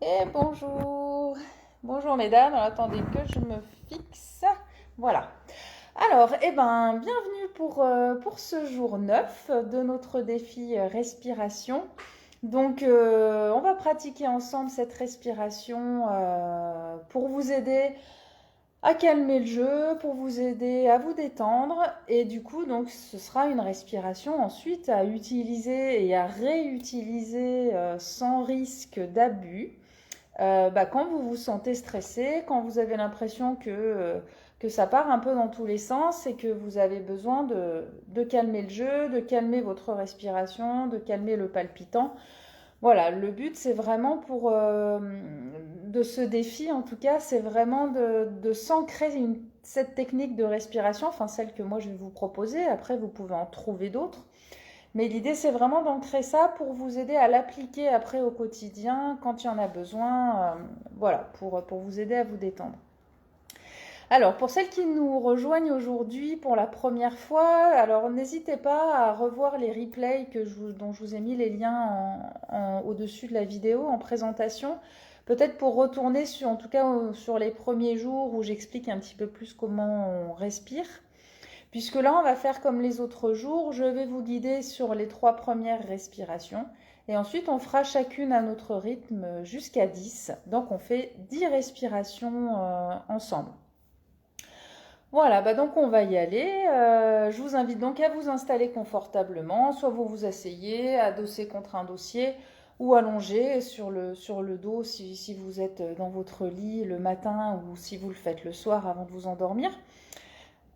Et bonjour. Bonjour mesdames. Alors, attendez que je me fixe. Voilà. Alors, bienvenue pour ce jour 9 de notre défi respiration. Donc, on va pratiquer ensemble cette respiration pour vous aider à calmer le jeu, pour vous aider à vous détendre. Et du coup, donc, ce sera une respiration ensuite à utiliser et à réutiliser sans risque d'abus. Quand vous vous sentez stressé, quand vous avez l'impression que ça part un peu dans tous les sens et que vous avez besoin de calmer le jeu, de calmer votre respiration, de calmer le palpitant. Voilà, le but c'est vraiment de ce défi en tout cas, c'est vraiment de s'ancrer cette technique de respiration, enfin celle que moi je vais vous proposer, après vous pouvez en trouver d'autres. Mais l'idée, c'est vraiment d'ancrer ça pour vous aider à l'appliquer après au quotidien quand il y en a besoin, voilà, pour vous aider à vous détendre. Alors, pour celles qui nous rejoignent aujourd'hui pour la première fois, alors n'hésitez pas à revoir les replays dont je vous ai mis les liens au-dessus de la vidéo en présentation. Peut-être pour retourner en tout cas sur les premiers jours où j'explique un petit peu plus comment on respire. Puisque là, on va faire comme les autres jours, je vais vous guider sur les 3 premières respirations. Et ensuite, on fera chacune à notre rythme jusqu'à 10. Donc, on fait 10 respirations ensemble. Voilà, donc on va y aller. Je vous invite donc à vous installer confortablement. Soit vous vous asseyez, adossé contre un dossier, ou allongé sur le dos si vous êtes dans votre lit le matin ou si vous le faites le soir avant de vous endormir.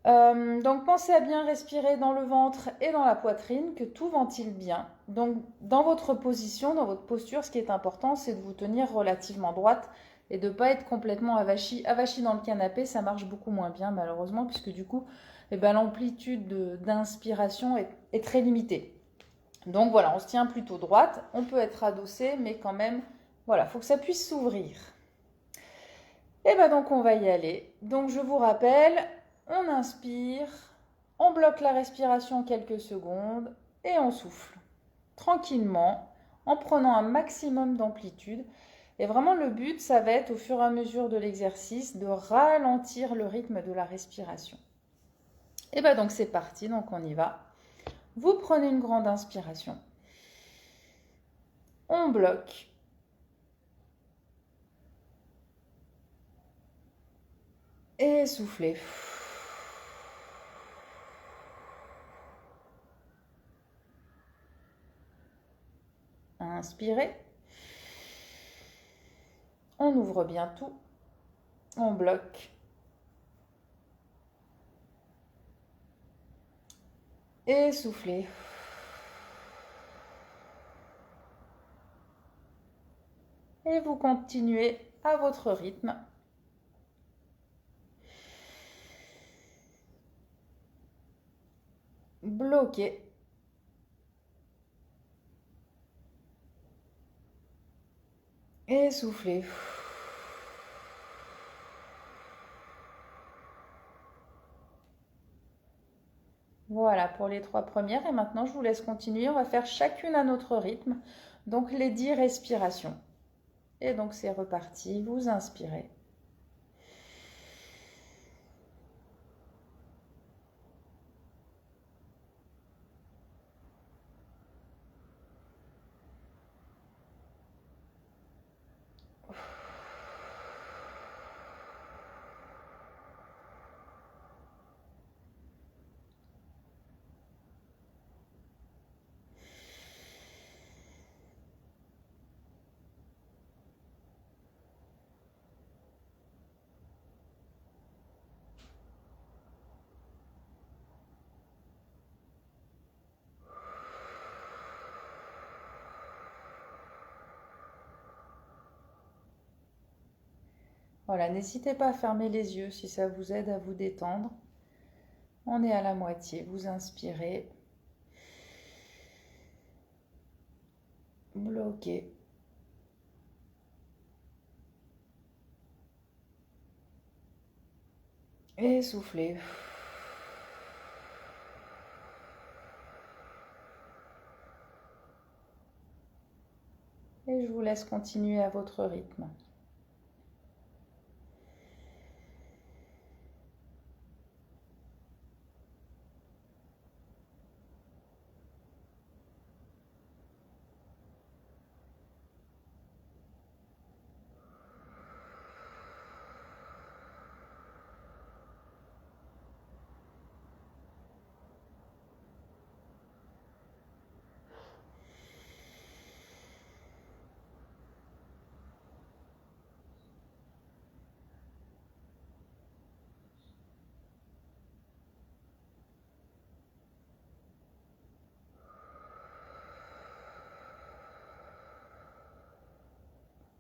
Donc pensez à bien respirer dans le ventre et dans la poitrine, que tout ventile bien. Donc dans votre position, dans votre posture, ce qui est important, c'est de vous tenir relativement droite et de ne pas être complètement avachi. Avachi dans le canapé, ça marche beaucoup moins bien malheureusement, puisque du coup, l'amplitude d'inspiration est très limitée. Donc voilà, on se tient plutôt droite, on peut être adossé, mais quand même, voilà, il faut que ça puisse s'ouvrir. Et donc on va y aller. Donc je vous rappelle, on inspire, on bloque la respiration quelques secondes et on souffle tranquillement en prenant un maximum d'amplitude. Et vraiment le but, ça va être au fur et à mesure de l'exercice de ralentir le rythme de la respiration. Et donc c'est parti, donc on y va. Vous prenez une grande inspiration. On bloque. Et soufflez. Inspirez. On ouvre bien tout. On bloque. Et soufflez. Et vous continuez à votre rythme. Bloquez. Et soufflez. Voilà pour les 3 premières. Et maintenant, je vous laisse continuer. On va faire chacune à notre rythme. Donc, les 10 respirations. Et donc, c'est reparti. Vous inspirez. Voilà, n'hésitez pas à fermer les yeux si ça vous aide à vous détendre. On est à la moitié. Vous inspirez. Bloquez. Et soufflez. Et et je vous laisse continuer à votre rythme.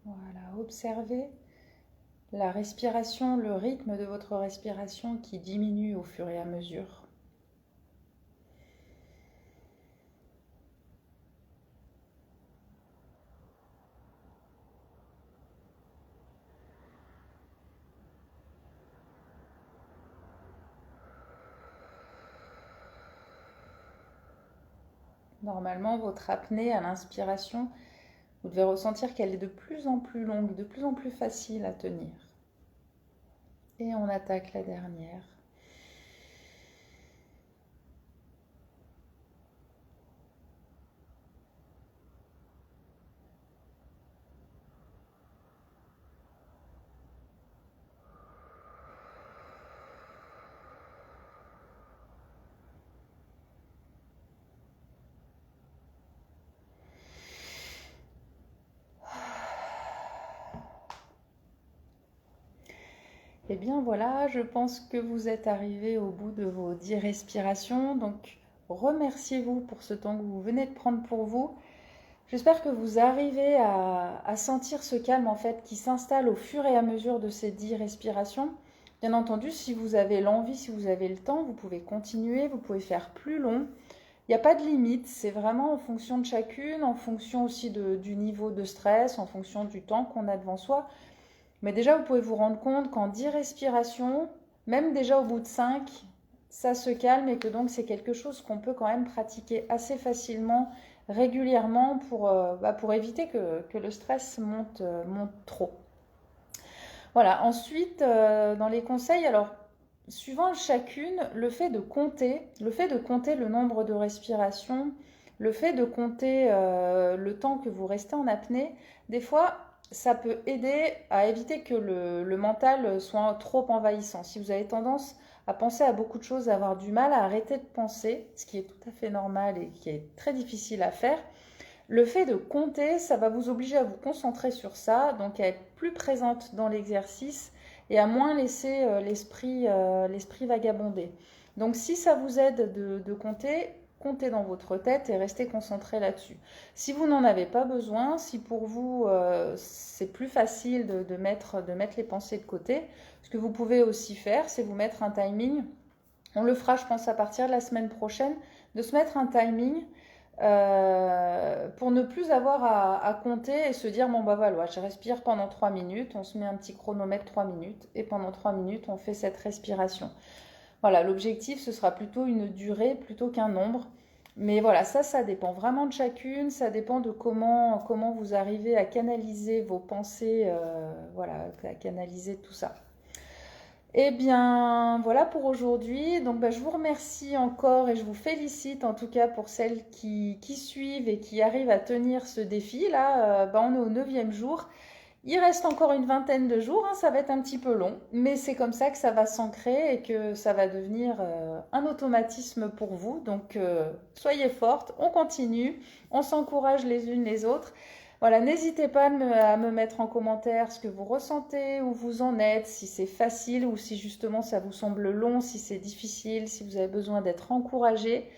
Voilà, observez la respiration, le rythme de votre respiration qui diminue au fur et à mesure. Normalement, votre apnée à l'inspiration, vous devez ressentir qu'elle est de plus en plus longue, de plus en plus facile à tenir. Et on attaque la dernière. Eh bien voilà, je pense que vous êtes arrivé au bout de vos 10 respirations. Donc remerciez-vous pour ce temps que vous venez de prendre pour vous. J'espère que vous arrivez à sentir ce calme en fait qui s'installe au fur et à mesure de ces 10 respirations. Bien entendu, si vous avez l'envie, si vous avez le temps, vous pouvez continuer, vous pouvez faire plus long. Il n'y a pas de limite, c'est vraiment en fonction de chacune, en fonction aussi du niveau de stress, en fonction du temps qu'on a devant soi. Mais déjà, vous pouvez vous rendre compte qu'en 10 respirations, même déjà au bout de 5, ça se calme et que donc c'est quelque chose qu'on peut quand même pratiquer assez facilement, régulièrement pour éviter que le stress monte trop. Voilà, ensuite, dans les conseils, alors, suivant chacune, le fait de compter le nombre de respirations, le fait de compter le temps que vous restez en apnée, des fois, ça peut aider à éviter que le mental soit trop envahissant. Si vous avez tendance à penser à beaucoup de choses, à avoir du mal à arrêter de penser, ce qui est tout à fait normal et qui est très difficile à faire, le fait de compter, ça va vous obliger à vous concentrer sur ça, donc à être plus présente dans l'exercice et à moins laisser l'esprit vagabonder. Donc si ça vous aide de compter, comptez dans votre tête et restez concentré là-dessus. Si vous n'en avez pas besoin, si pour vous c'est plus facile de mettre les pensées de côté, ce que vous pouvez aussi faire, c'est vous mettre un timing. On le fera, je pense, à partir de la semaine prochaine, de se mettre un timing pour ne plus avoir à compter et se dire bon bah voilà, je respire pendant 3 minutes, on se met un petit chronomètre 3 minutes et pendant 3 minutes on fait cette respiration. Voilà, l'objectif ce sera plutôt une durée plutôt qu'un nombre. Mais voilà, ça dépend vraiment de chacune, ça dépend de comment vous arrivez à canaliser vos pensées, voilà, à canaliser tout ça. Eh bien, voilà pour aujourd'hui. Donc, je vous remercie encore et je vous félicite en tout cas pour celles qui suivent et qui arrivent à tenir ce défi. Là, on est au 9e jour. Il reste encore une vingtaine de jours, hein, ça va être un petit peu long, mais c'est comme ça que ça va s'ancrer et que ça va devenir un automatisme pour vous. Donc, soyez fortes, on continue, on s'encourage les unes les autres. Voilà, n'hésitez pas à me mettre en commentaire ce que vous ressentez, où vous en êtes, si c'est facile ou si justement ça vous semble long, si c'est difficile, si vous avez besoin d'être encouragé.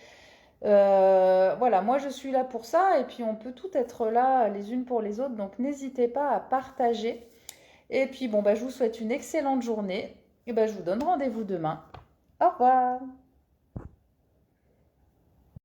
Voilà, moi je suis là pour ça et puis on peut tout être là les unes pour les autres, donc n'hésitez pas à partager. Et puis je vous souhaite une excellente journée et je vous donne rendez-vous demain. Au revoir.